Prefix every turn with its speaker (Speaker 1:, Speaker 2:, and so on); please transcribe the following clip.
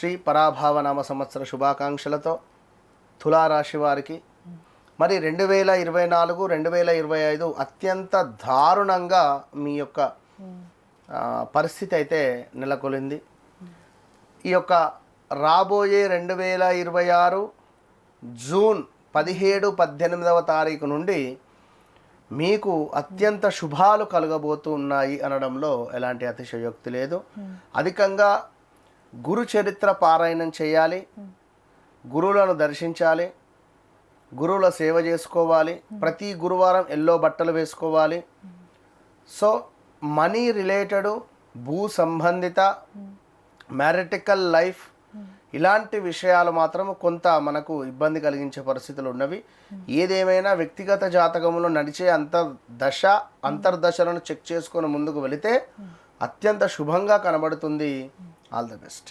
Speaker 1: శ్రీ పరాభావనామ సంవత్సర శుభాకాంక్షలతో తులారాశి వారికి మరి 2024 2025 అత్యంత దారుణంగా మీ యొక్క పరిస్థితి అయితే నెలకొలింది. ఈ యొక్క రాబోయే 2026 జూన్ 17-18వ తారీఖు నుండి మీకు అత్యంత శుభాలు కలగబోతున్నాయి అనడంలో ఎలాంటి అతిశయోక్తి లేదు. అధికంగా గురు చరిత్ర పారాయణం చేయాలి, గురువులను దర్శించాలి, గురువుల సేవ చేసుకోవాలి, ప్రతి గురువారం ఎల్లో బట్టలు వేసుకోవాలి. సో మనీ రిలేటెడ్, భూ సంబంధిత, మ్యారిటికల్ లైఫ్ ఇలాంటి విషయాలు మాత్రం కొంత మనకు ఇబ్బంది కలిగించే పరిస్థితులు ఉన్నవి. ఏదేమైనా వ్యక్తిగత జాతకంలో నడిచే అంతర్దశలను చెక్ చేసుకొని ముందుకు వెళితే అత్యంత శుభంగా కనబడుతుంది. All the best.